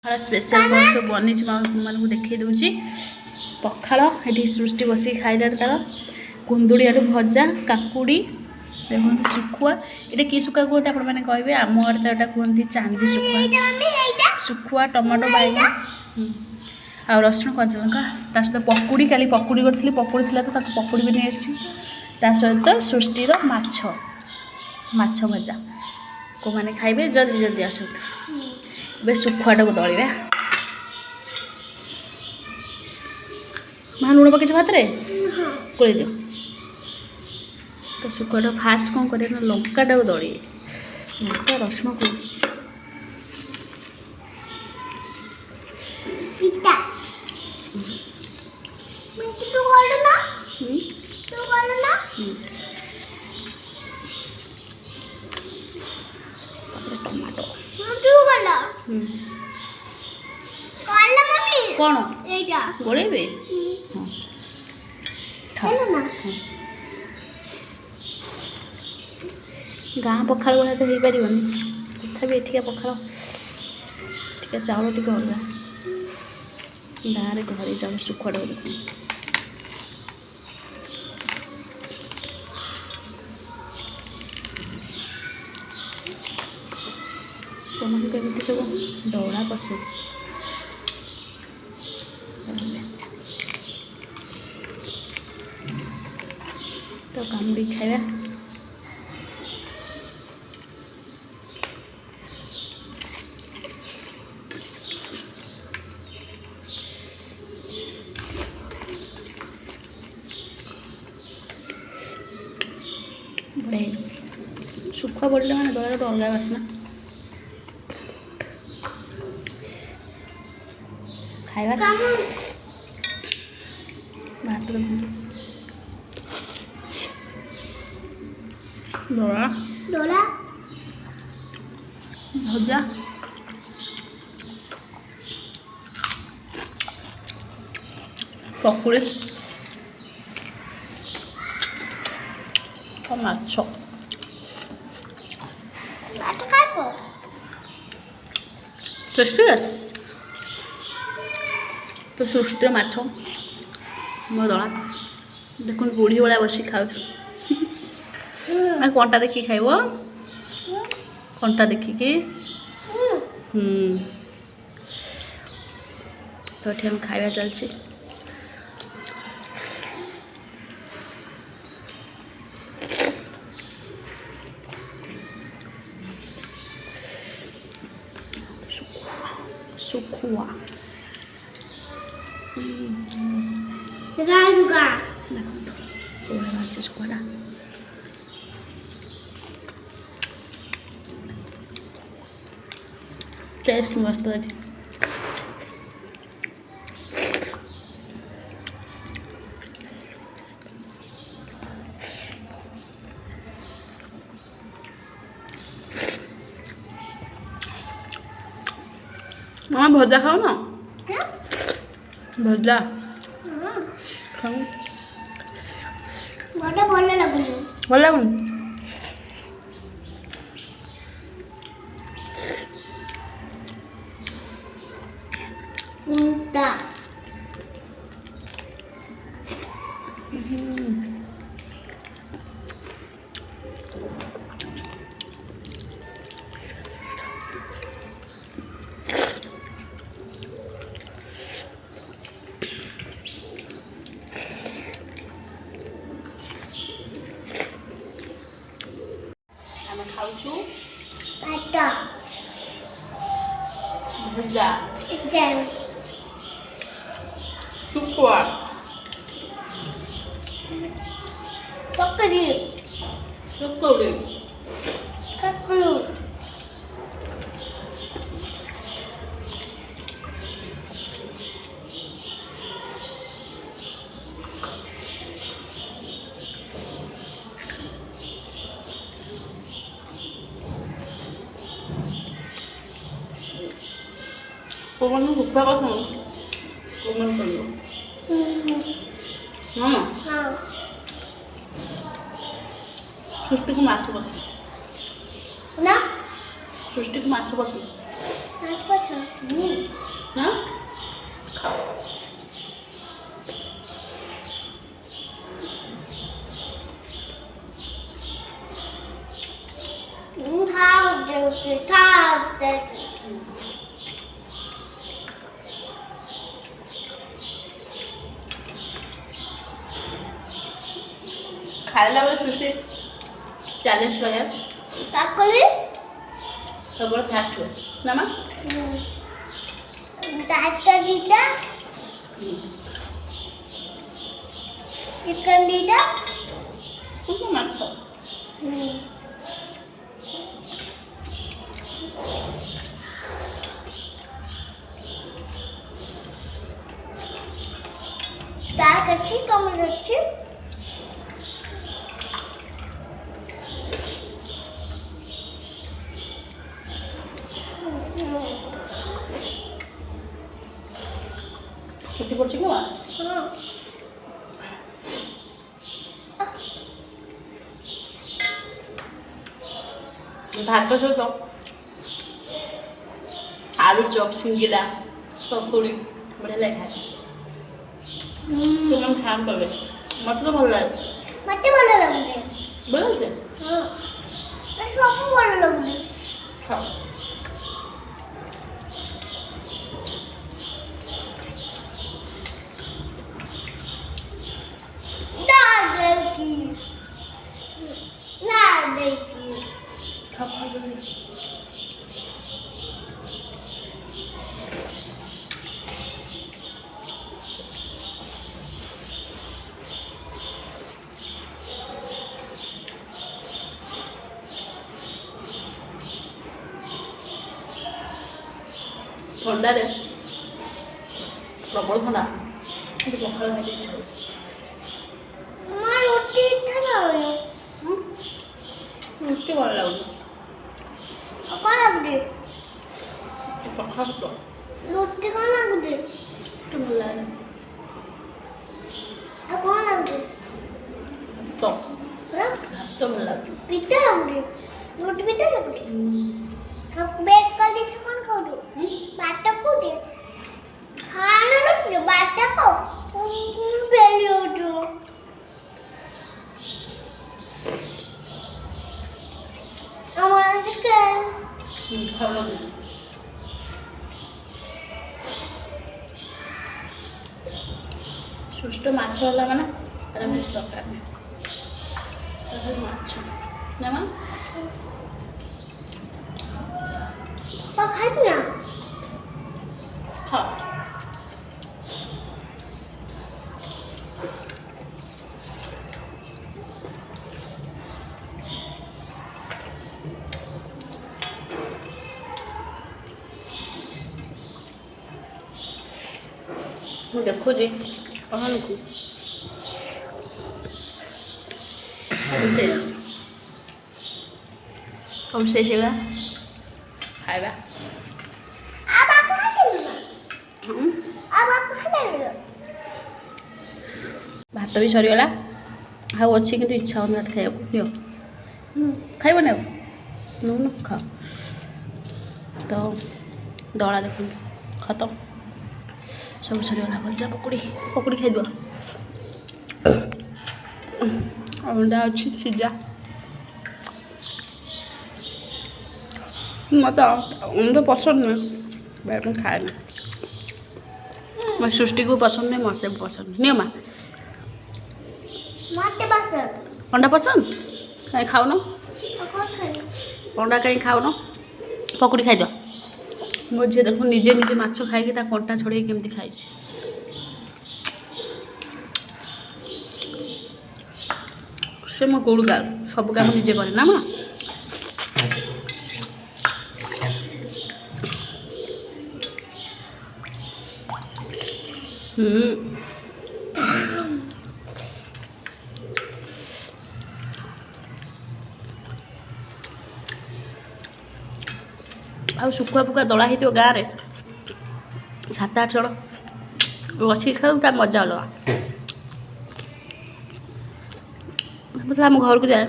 पखाड़ special कौन सब बनी मानू देखी दूची पखाड़ ये सृष्टि बस खाइल तार कुंदुड़ी आलू भजा काकुड़ी देखते शुखुआ ये कि शुखुआ कहते आप कहे आम आड़े तो कहते चांदी शुखुआ शुखुआ टमाटो बैगन आ रसुण कंचा लंका ता सहित पकुड़ी काली पकुड़ी करी पकुड़ी थी तो पकुड़ी भी नहीं ता सहित सृष्टिर माछ माछ भजा को मैंने खाइबे जल्दी जल्दी आसतु बे शुखुआटा को दलिया माँ लुण पकड़ भात कोई दियो तो शुखुआटा फास्ट कौन कर लंकाटा को दलिए लंका रसुण को टमाटो कौन गोलेबे गाँ पखाड़ भाया तो हो पार तथा एठिका पखाड़ टी चाउल टी अलग गाँव में घर चाउल शुखुआ देख तुमको केମିତି सब दौड़ा पसंद तो कामुड़ी खाइबा बढ़िया शुखुआ पड़े मैंने दौड़ा तो अलग बासना खाइबा भात डोला डोला भजा पकुड़ी और माछ टेस्टी तो सृष्टि माछ मो दला देख बुढ़ी भाया बस खाऊ कंटा देखिए खाइब कंटा देखिकी तो ये खाଇବା चलছি शुखुआ देखो शुखुआ टेस्ट मस्त अच्छे मामा भजा खाओ ना भजा खाओ भल लगुन खाऊ भजा शुखुआ पकड़ी शुखुड़ी काकुड़ी कोमल को गुप्ता पसंद कोमल कर हाँ सृष्टि को माछ पसंद ना सृष्टि को माछ पसंद हाँ खाओ खाइला बेले सृष्टि चैलेंज कर सब फास्ट हुए ना माँ चिकन दीदा तुमको मत खाओ कमर अच्छी छुट्टी पड़ी क्या भात सहित आलू चप सिंगिड़ा पकड़ी बढ़िया लगे तुम खान कर मत तो भल लगे मत भल लगे भल लगे सब भल लगे खाओ ठंडा रे प्रबल ठंडा पखाड़ खाई रुटी भल लगुन पखाड़ तो रोटी कौन लगुदे भल लगे कौन लगुदे तो तो भल लगे पिता लगुदे रोटी पिता लगुदे बेक कर दी कौन खाओ दे बाटा को दे खाना ना बाटा खाओ बेली हो जो हमारा चिकन भल लगे सुष्ट माछ होला माने अरे बेस दरकार नहीं माछ ना माँ तो खाई ना खाओ ମୁଁ ଦେଖୁଛି ପହନକୁ ଶେଷ କମ୍ ଶେଷ ହେଇଗଲା ଖାଇବା अब आपको खाते अब आपको खाते भात भी सरीगला आउ अच्छी कि इच्छा होनी भात खाइबा नियो खाइबनी अब नौन खाओ तो दला देख खत्म सब सरीगला भजा पकड़ी पकड़ी खाइद अंडा अच्छी सीजा मत अंडा पसंद नहीं मैं खाए ना मैं सृष्टि को पसंद नहीं मत पसंद नहीं माँ माते बस अंडा पसंद कहीं खाऊ न अंडा कहीं खाऊ न पकड़ी खाइद मो झी देख निजे निजे माछ खाई कंटा छड़े केमती खाई से मो गुड़ गाल सब काम निजे करे ना माँ आ सुखुआ फुका दला ही गाँव में 7-8 जन बस खाऊ मजा अलग मतलब आम घर को जाए